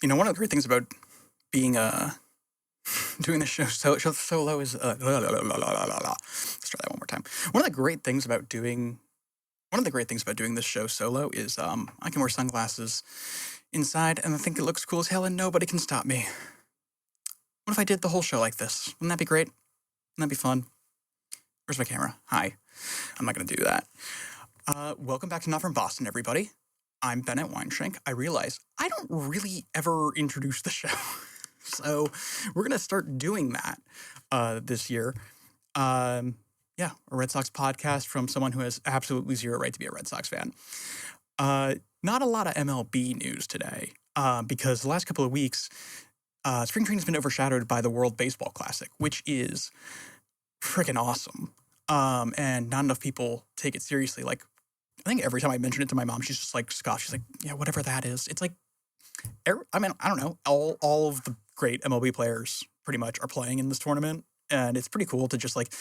One of the great things about being doing the show solo is let's try that one more time. One of the great things about doing this show solo is I can wear sunglasses inside and I think it looks cool as hell and nobody can stop me. What if I did the whole show like this? Wouldn't that be great? Wouldn't that be fun? Where's my camera? Hi. I'm not going to do that. Welcome back to Not From Boston, everybody. I'm Bennett Weinschenk. I realize I don't really ever introduce the show. So we're going to start doing that this year. A Red Sox podcast from someone who has absolutely zero right to be a Red Sox fan. Not a lot of MLB news today because the last couple of weeks, spring training has been overshadowed by the World Baseball Classic, which is freaking awesome. And not enough people take it seriously. Like, I think every time I mention it to my mom, she's just like, Scott, she's like, yeah, whatever that is. It's like, I don't know, all of the great MLB players pretty much are playing in this tournament. And it's pretty cool to just like,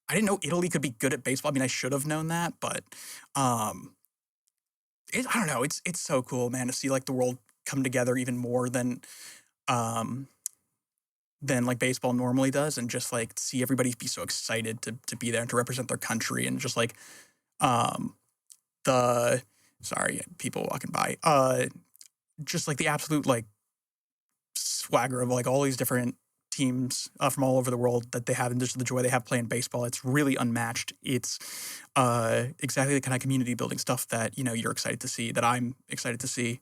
I didn't know Italy could be good at baseball. I mean, I should have known that, but I don't know. It's so cool, man, to see like the world come together even more than like baseball normally does, and just like see everybody be so excited to be there and to represent their country, and just like people walking by, just like the absolute like swagger of like all these different teams from all over the world that they have, and just the joy they have playing baseball. It's really unmatched. It's exactly the kind of community building stuff that you're excited to see, that I'm excited to see.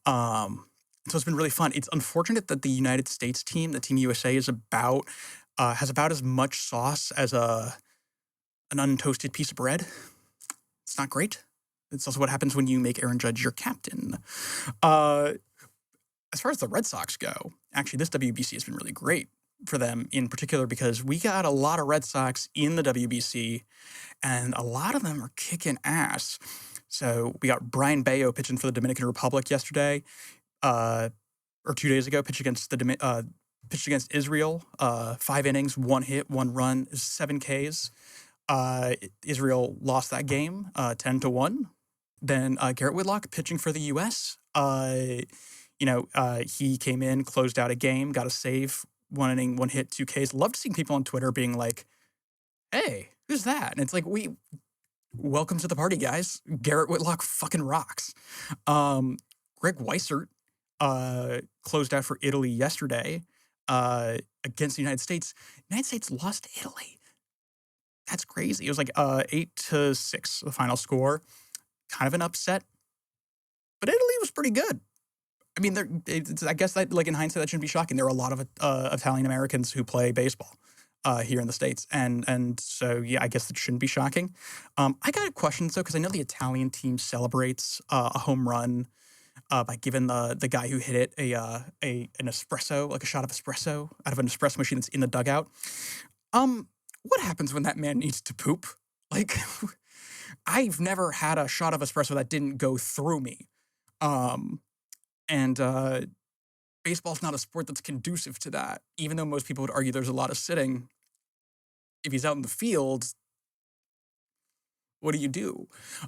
So it's been really fun. It's unfortunate that the United States team, the Team USA, has about as much sauce as an untoasted piece of bread. It's not great. It's also what happens when you make Aaron Judge your captain. As far as the Red Sox go, actually, this WBC has been really great for them in particular because we got a lot of Red Sox in the WBC, and a lot of them are kicking ass. So we got Brian Bayo pitching for the Dominican Republic yesterday. Or 2 days ago, pitched against Israel. 5 innings, 1 hit, 1 run, 7 Ks. Israel lost that game 10-1. Then Garrett Whitlock pitching for the U.S. He came in, closed out a game, got a save, 1 inning, 1 hit, 2 Ks. Loved seeing people on Twitter being like, "Hey, who's that?" And it's like, welcome to the party, guys. Garrett Whitlock fucking rocks. Greg Weissert closed out for Italy yesterday against the United States. The United States lost to Italy. That's crazy. It was like 8-6, the final score. Kind of an upset. But Italy was pretty good. I mean, I guess that, like, in hindsight, that shouldn't be shocking. There are a lot of Italian Americans who play baseball here in the States. And so, yeah, I guess it shouldn't be shocking. I got a question, though, because I know the Italian team celebrates a home run by giving the guy who hit it an espresso, like a shot of espresso out of an espresso machine that's in the dugout. What happens when that man needs to poop? Like, I've never had a shot of espresso that didn't go through me. And baseball's not a sport that's conducive to that, even though most people would argue there's a lot of sitting. If he's out in the field, what do you do?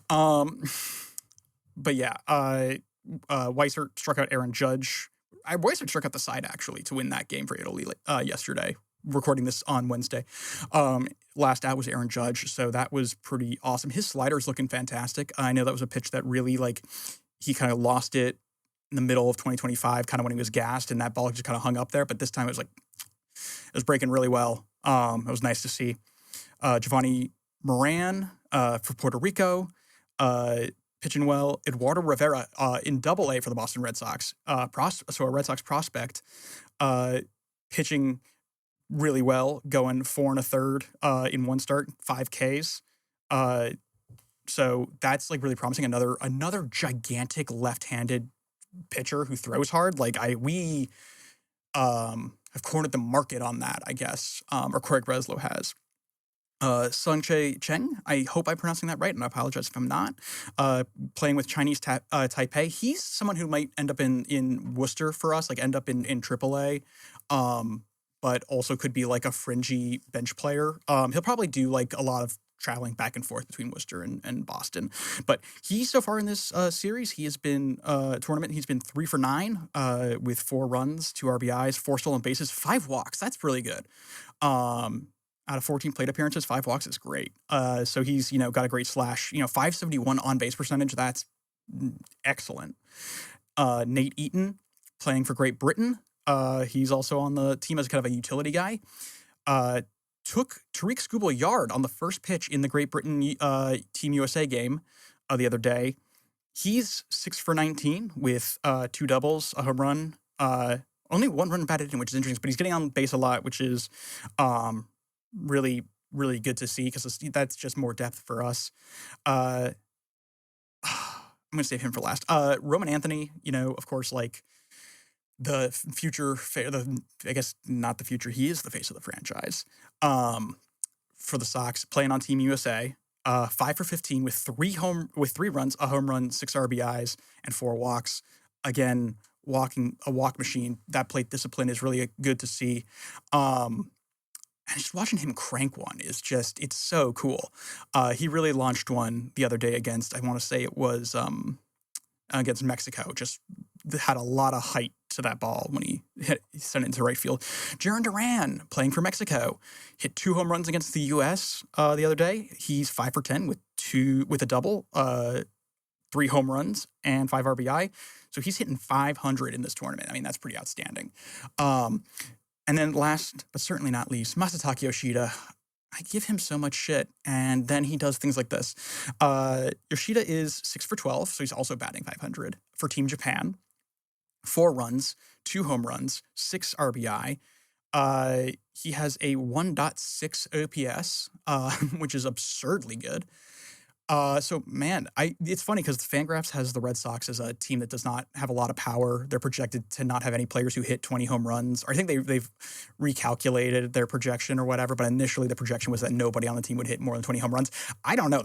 But yeah, Weissert struck out Aaron Judge. Weissert struck out the side, actually, to win that game for Italy yesterday. Recording this on Wednesday. Last out was Aaron Judge, so that was pretty awesome. His slider's looking fantastic. I know that was a pitch that really, like, he kind of lost it in the middle of 2025, kind of when he was gassed, and that ball just kind of hung up there. But this time it was breaking really well. It was nice to see. Giovanni Moran for Puerto Rico, pitching well. Eduardo Rivera in Double-A for the Boston Red Sox, so a Red Sox prospect, pitching really well, going 4 1/3 in 1 start, 5 Ks. So that's like really promising. Another gigantic left-handed pitcher who throws hard. Like we have cornered the market on that, I guess. Or Craig Breslow has. Sung-Chae Cheng, I hope I'm pronouncing that right, and I apologize if I'm not, playing with Chinese Taipei. He's someone who might end up in Worcester for us, like end up in AAA, but also could be like a fringy bench player. He'll probably do like a lot of traveling back and forth between Worcester and Boston. But he, so far in this series, he has been tournament. He's been 3 for 9 with 4 runs, 2 RBIs, 4 stolen bases, 5 walks. That's really good. Out of 14 plate appearances, 5 walks is great. So he's, got a great slash, 571 on base percentage. That's excellent. Nate Eaton playing for Great Britain. He's also on the team as kind of a utility guy. Took Tarik Skubal yard on the first pitch in the Great Britain Team USA game the other day. He's 6 for 19 with 2 doubles, a home run, only 1 run batted in, which is interesting, but he's getting on base a lot, which is really, really good to see because that's just more depth for us. I'm going to save him for last. Roman Anthony, of course, like the future, I guess not the future, he is the face of the franchise for the Sox, playing on Team USA. 5 for 15 with 3 runs, a home run, 6 RBIs, and 4 walks. Again, a walk machine. That plate discipline is really good to see. And just watching him crank one is it's so cool. He really launched one the other day against, I want to say it was against Mexico. Just had a lot of height to that ball when he sent it into right field. Jarren Duran, playing for Mexico, hit 2 home runs against the U.S. The other day. He's 5 for 10 with a double, 3 home runs, and 5 RBI. So he's hitting 500 in this tournament. I mean, that's pretty outstanding. And then last, but certainly not least, Masataka Yoshida. I give him so much shit, and then he does things like this. Yoshida is 6 for 12, so he's also batting 500 for Team Japan. 4 runs, 2 home runs, 6 RBI. He has a 1.6 OPS, which is absurdly good. So man, it's funny because Fangraphs has the Red Sox as a team that does not have a lot of power. They're projected to not have any players who hit 20 home runs. Or I think they've recalculated their projection or whatever, but initially the projection was that nobody on the team would hit more than 20 home runs. I don't know.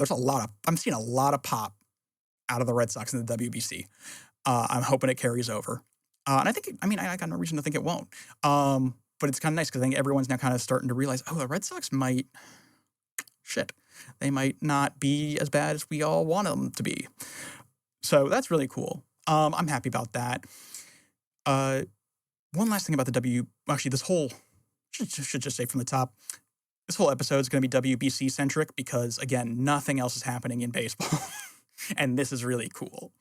I'm seeing a lot of pop out of the Red Sox in the WBC. I'm hoping it carries over. And I got no reason to think it won't. But it's kind of nice because I think everyone's now kind of starting to realize, the Red Sox they might not be as bad as we all want them to be. So that's really cool. I'm happy about that. One last thing about this whole, should just say from the top, this whole episode is going to be WBC centric because, again, nothing else is happening in baseball. And this is really cool.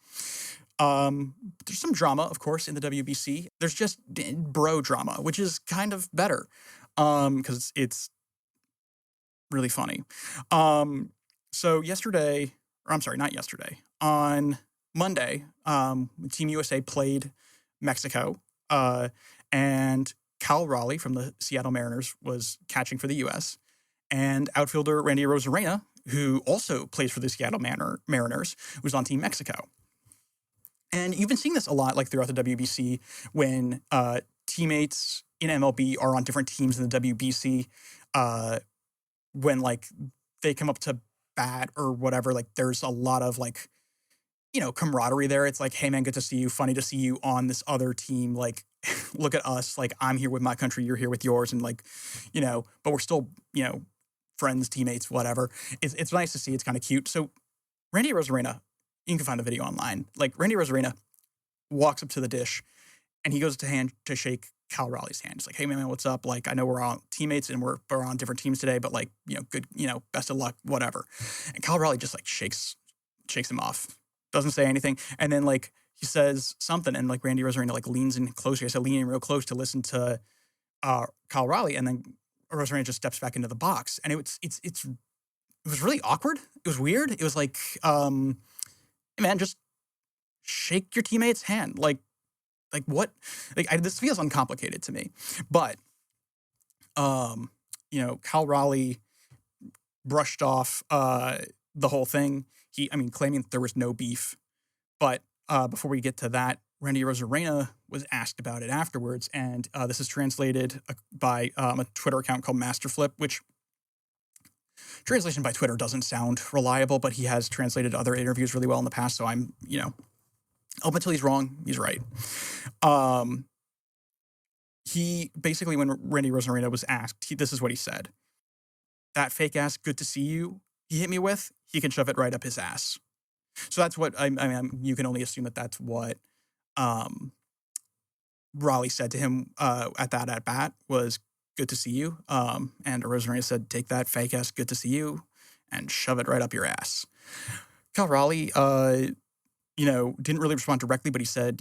There's some drama, of course, in the WBC. There's just bro drama, which is kind of better because it's really funny. So on Monday, Team USA played Mexico, and Cal Raleigh from the Seattle Mariners was catching for the U.S., and outfielder Randy Arozarena, who also plays for the Seattle Mariners, was on Team Mexico. And you've been seeing this a lot, like throughout the WBC, when teammates in MLB are on different teams in the WBC. When like they come up to bat or whatever, like there's a lot of like, camaraderie there. It's like, hey man, good to see you. Funny to see you on this other team. Like, look at us. Like, I'm here with my country, you're here with yours, and like, but we're still, friends, teammates, whatever. It's nice to see. It's kind of cute. So Randy Arozarena, you can find the video online. Like Randy Arozarena walks up to the dish and he goes to shake Cal Raleigh's hand. It's like, hey man, what's up? Like, I know we're all teammates and we're on different teams today, but like, good, best of luck, whatever. And Cal Raleigh just like shakes him off, doesn't say anything. And then like he says something, and like Randy Arozarena like leans in closer. I said leaning real close to listen to Cal Raleigh, and then Arozarena just steps back into the box, and it was really awkward. It was weird. It was like, hey man, just shake your teammate's hand. Like what? This feels uncomplicated to me. But, Cal Raleigh brushed off the whole thing. Claiming that there was no beef. But before we get to that, Randy Arozarena was asked about it afterwards, and this is translated by a Twitter account called Masterflip, which translation by Twitter doesn't sound reliable, but he has translated other interviews really well in the past, so I'm, up until he's wrong, he's right. He basically, when Randy Arozarena was asked, this is what he said. That fake ass, good to see you, he hit me with, he can shove it right up his ass. So that's what I mean. You can only assume that that's what Raleigh said to him at that at bat was good to see you. And Arozarena said, take that fake ass good to see you and shove it right up your ass. Cal Raleigh, didn't really respond directly, but he said,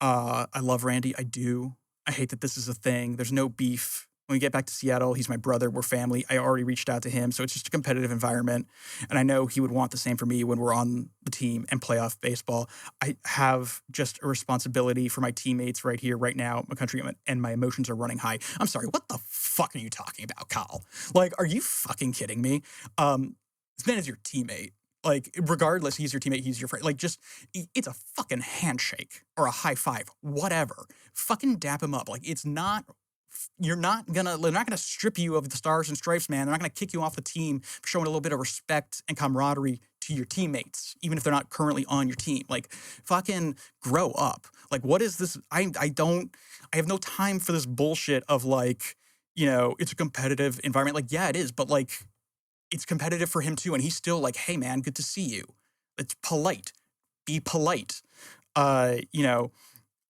I love Randy. I do. I hate that this is a thing. There's no beef. When we get back to Seattle, he's my brother. We're family. I already reached out to him. So it's just a competitive environment. And I know he would want the same for me when we're on the team and playoff baseball. I have just a responsibility for my teammates right here, right now, my country, and my emotions are running high. I'm sorry. What the fuck are you talking about, Kyle? Like, are you fucking kidding me? This man is your teammate. Like, regardless, he's your teammate, he's your friend. Like, just, it's a fucking handshake or a high five, whatever. Fucking dap him up. Like, it's not, they're not gonna strip you of the stars and stripes, man. They're not gonna kick you off the team for showing a little bit of respect and camaraderie to your teammates, even if they're not currently on your team. Like, fucking grow up. Like, what is this? I have no time for this bullshit of like, it's a competitive environment. Like, yeah, it is, but like, it's competitive for him too, and he's still like, hey man, good to see you. It's polite. Be polite. The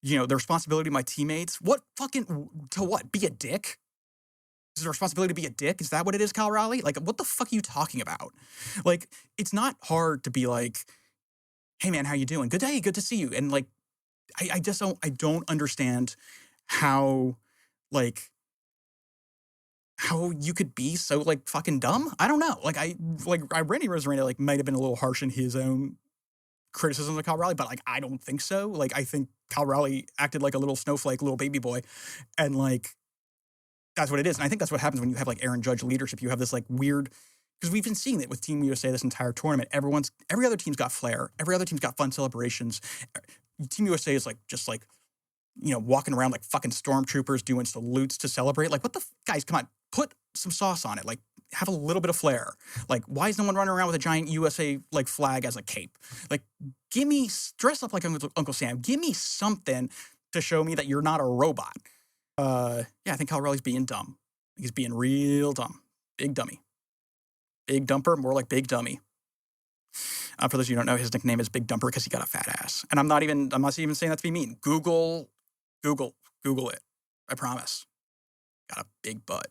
responsibility of my teammates. What fucking, to what? Be a dick? Is it a responsibility to be a dick? Is that what it is, Cal Raleigh? Like, what the fuck are you talking about? Like, it's not hard to be like, hey man, how you doing? Good day, good to see you. And like, I don't understand how, like, how you could be so like fucking dumb. I don't know. Randy Arozarena like might have been a little harsh in his own criticism of Cal Raleigh, but like I don't think so. Like I think Cal Raleigh acted like a little snowflake, little baby boy, and like that's what it is. And I think that's what happens when you have like Aaron Judge leadership. You have this like weird, because we've been seeing it with Team USA this entire tournament. Every other team's got flair. Every other team's got fun celebrations. Team USA is like just like walking around like fucking stormtroopers doing salutes to celebrate. Like, what the guys, come on, put some sauce on it. Like, have a little bit of flair. Like, why is no one running around with a giant USA like flag as a cape? Like, dress up like Uncle Sam. Give me something to show me that you're not a robot. I think Cal Raleigh's being dumb. He's being real dumb. Big dummy. Big dumper, more like big dummy. For those of you who don't know, his nickname is Big Dumper because he got a fat ass. And I'm not even saying that to be mean. Google it. I promise. Got a big butt.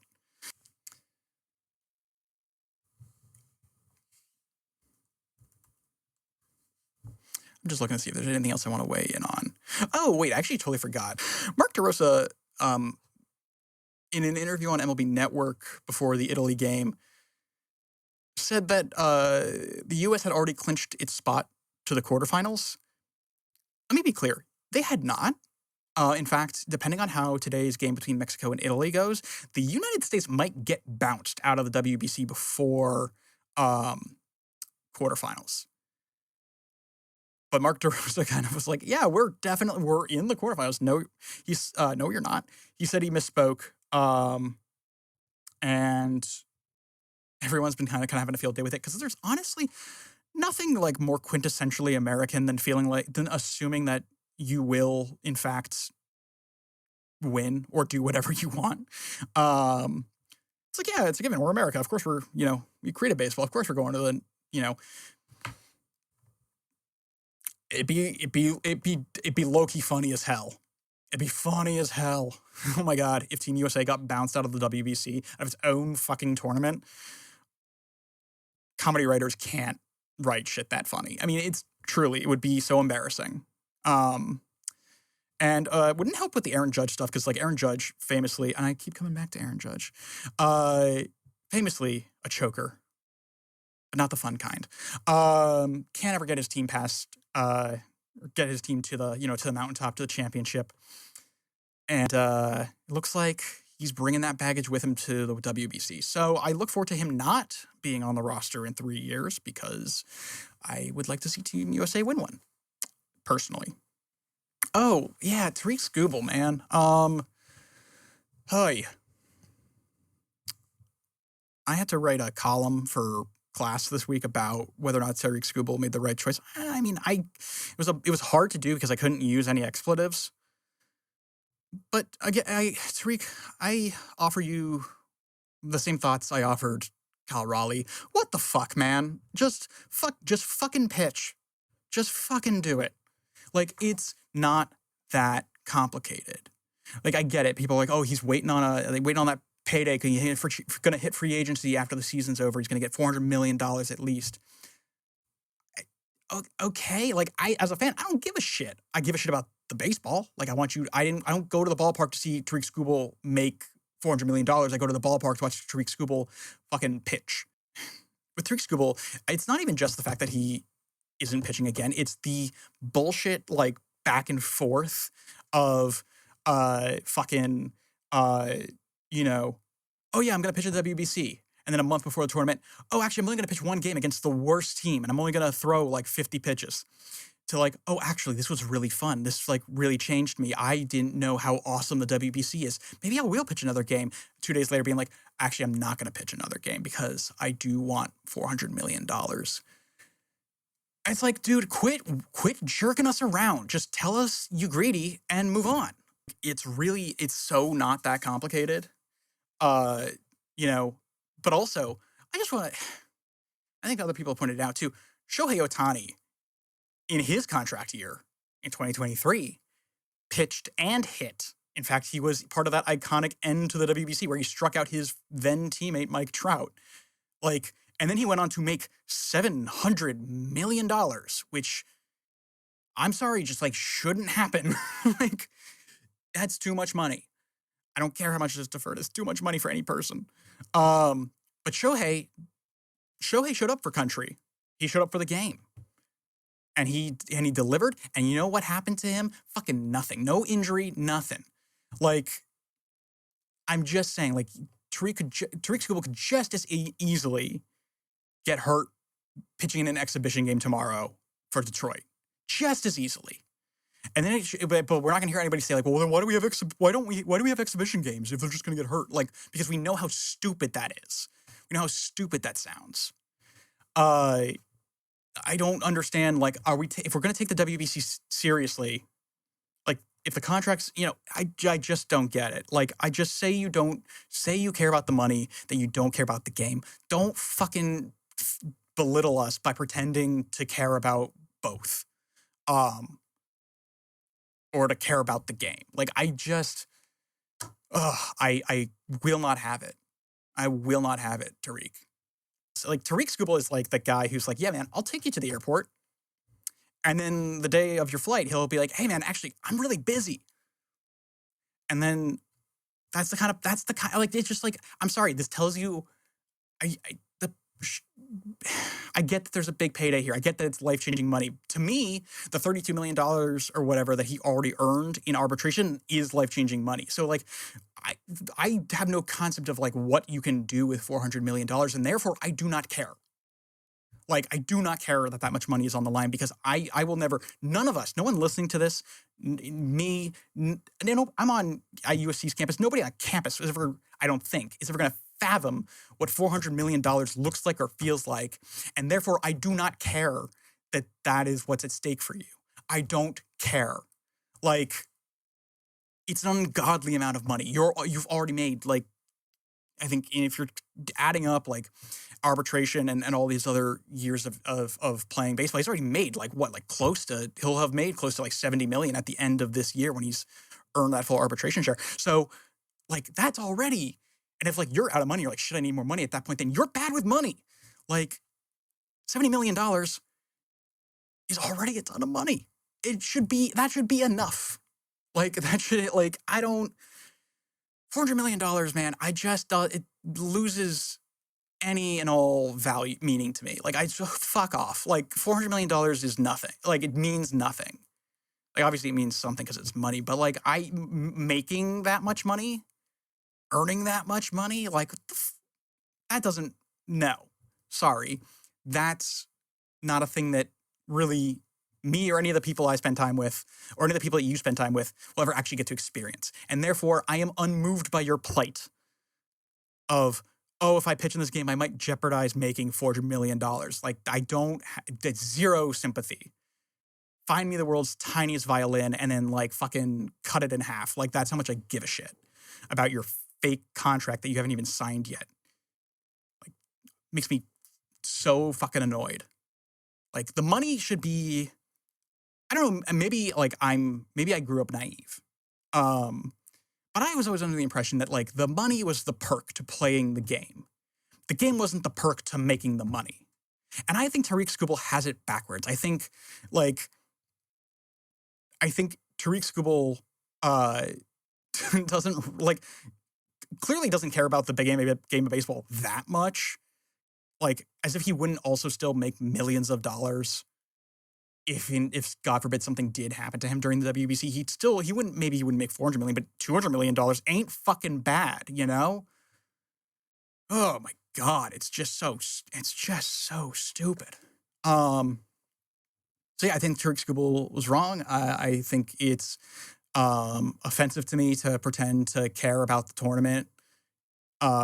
I'm just looking to see if there's anything else I want to weigh in on. Oh, wait, I actually totally forgot. Mark DeRosa, in an interview on MLB Network before the Italy game, said that the U.S. had already clinched its spot to the quarterfinals. Let me be clear. They had not. In fact, depending on how today's game between Mexico and Italy goes, the United States might get bounced out of the WBC before quarterfinals. But Mark DeRosa kind of was like, yeah, we're in the quarterfinals. No, no, you're not. He said he misspoke. And everyone's been kind of having a field day with it because there's honestly nothing like more quintessentially American than assuming that you will, in fact, win or do whatever you want. It's like, yeah, it's a given. We're America. Of course we created baseball. Of course we're going to the, it'd be low-key funny as hell. It'd be funny as hell. Oh my God, if Team USA got bounced out of the WBC, out of its own fucking tournament. Comedy writers can't write shit that funny. I mean, it would be so embarrassing. And it wouldn't help with the Aaron Judge stuff, because like Aaron Judge famously, and I keep coming back to Aaron Judge, famously a choker, but not the fun kind. Can't ever get his team past, get his team to the, to the mountaintop, to the championship. And it looks like he's bringing that baggage with him to the WBC. So I look forward to him not being on the roster in 3 years, because I would like to see Team USA win one, personally. Oh, yeah, Tarik Skubal, man. Hey. I had to write a column for class this week about whether or not Tarik Skubal made the right choice. I mean, it was hard to do because I couldn't use any expletives. But again, Tarik, I offer you the same thoughts I offered Cal Raleigh, what the fuck, man? Just fucking pitch. Just fucking do it. Like, it's not that complicated. Like, I get it. People are like, oh, he's waiting on that payday because he's going to hit free agency after the season's over. He's going to get $400 million at least. Okay, like, as a fan, I don't give a shit. I give a shit about the baseball. Like, I don't go to the ballpark to see Tarik Skubal make $400 million. I go to the ballpark to watch Tarik Skubal fucking pitch. With Tarik Skubal, it's not even just the fact that he isn't pitching again. It's the bullshit, like, back and forth of fucking, you know, oh yeah, I'm going to pitch at the WBC. And then a month before the tournament, oh, actually, I'm only going to pitch one game against the worst team, and I'm only going to throw like 50 pitches. To like, oh, actually, this was really fun. This like really changed me. I didn't know how awesome the WBC is. Maybe I will pitch another game. 2 days later being like, actually, I'm not going to pitch another game because I do want $400 million. It's like, dude, quit jerking us around. Just tell us you greedy and move on. It's so not that complicated. You know, but also, I think other people pointed it out too, Shohei Ohtani, in his contract year in 2023, pitched and hit. In fact, he was part of that iconic end to the WBC where he struck out his then teammate Mike Trout. Like, and then he went on to make $700 million, which, I'm sorry, just like shouldn't happen. Like, that's too much money. I don't care how much is deferred. It's too much money for any person. But Shohei showed up for country. He showed up for the game. And he delivered. And you know what happened to him? Fucking nothing. No injury, nothing. Like, I'm just saying, like, Tarik Skubal could just as easily get hurt pitching in an exhibition game tomorrow for Detroit. Just as easily. And then, but we're not going to hear anybody say like, well, then why do we have exhibition games if they're just going to get hurt? Like, because we know how stupid that is. We know how stupid that sounds. I don't understand. Like, if we're going to take the WBC seriously, like, if the contracts, you know, I just don't get it. Like, I just say you care about the money, that you don't care about the game. Don't fucking belittle us by pretending to care about both. Or to care about the game. Like, I will not have it. I will not have it, Tarik. So, like, Tarik Skubal is like the guy who's like, yeah, man, I'll take you to the airport. And then the day of your flight, he'll be like, hey, man, actually, I'm really busy. And then that's the kind of, like, it's just like, I'm sorry, this tells you, I get that there's a big payday here. I get that it's life-changing money. To me, the $32 million or whatever that he already earned in arbitration is life-changing money. So, like, I have no concept of, like, what you can do with $400 million, and therefore, I do not care. Like, I do not care that much money is on the line because I will never, none of us, no one listening to this, me, you know, I'm on USC's campus. Nobody on campus is ever, I don't think, is ever going to fathom what $400 million looks like or feels like. And therefore, I do not care that is what's at stake for you. I don't care. Like, it's an ungodly amount of money. You've already made, like, I think if you're adding up, like, arbitration and all these other years of playing baseball, he's already made, like, what, like, he'll have made close to, like, $70 million at the end of this year when he's earned that full arbitration share. So, like, that's already, and if, like, you're out of money, you're like, shit, I need more money at that point, then you're bad with money. Like, $70 million is already a ton of money. That should be enough. Like, $400 million, man, it loses any and all value, meaning to me. Like, fuck off. Like, $400 million is nothing. Like, it means nothing. Like, obviously it means something because it's money, but, like, making that much money, earning that much money, like, that doesn't, no. Sorry. That's not a thing that really me or any of the people I spend time with, or any of the people that you spend time with, will ever actually get to experience. And therefore, I am unmoved by your plight of, oh, if I pitch in this game, I might jeopardize making $400 million. Like, it's zero sympathy. Find me the world's tiniest violin and then, like, fucking cut it in half. Like, that's how much I give a shit about your fake contract that you haven't even signed yet. Like, makes me so fucking annoyed. Like, the money should be, I don't know, maybe I grew up naive. But I was always under the impression that, like, the money was the perk to playing the game. The game wasn't the perk to making the money. And I think Tarik Skubal has it backwards. I think Tarik Skubal doesn't, like, clearly doesn't care about the big game of baseball that much. Like, as if he wouldn't also still make millions of dollars if God forbid something did happen to him during the WBC. He wouldn't make $400 million, but $200 million ain't fucking bad, you know? Oh my God, it's just so stupid. So yeah, I think Tarik Skubal was wrong. I think it's offensive to me to pretend to care about the tournament,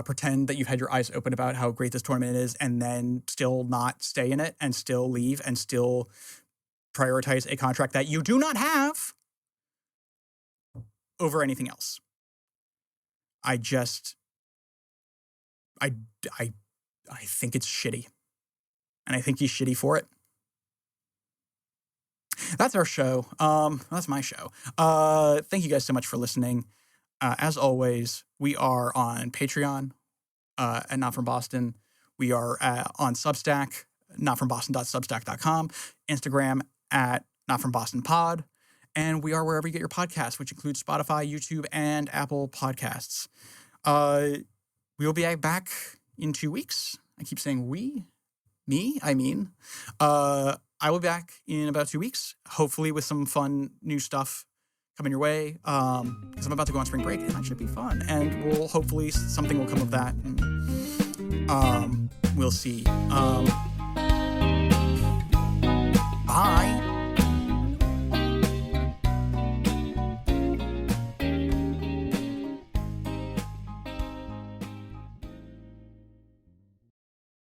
pretend that you've had your eyes open about how great this tournament is, and then still not stay in it, and still leave, and still prioritize a contract that you do not have over anything else. I think it's shitty. And I think he's shitty for it. That's our show. That's my show. Thank you guys so much for listening. As always, we are on Patreon at Not From Boston. We are on Substack, notfromboston.substack.com, Instagram at Not From Boston Pod, and we are wherever you get your podcasts, which includes Spotify, YouTube, and Apple Podcasts. We will be back in 2 weeks. I keep saying I mean. I will be back in about 2 weeks, hopefully with some fun new stuff coming your way, because I'm about to go on spring break, and that should be fun. And hopefully something will come of that, and we'll see.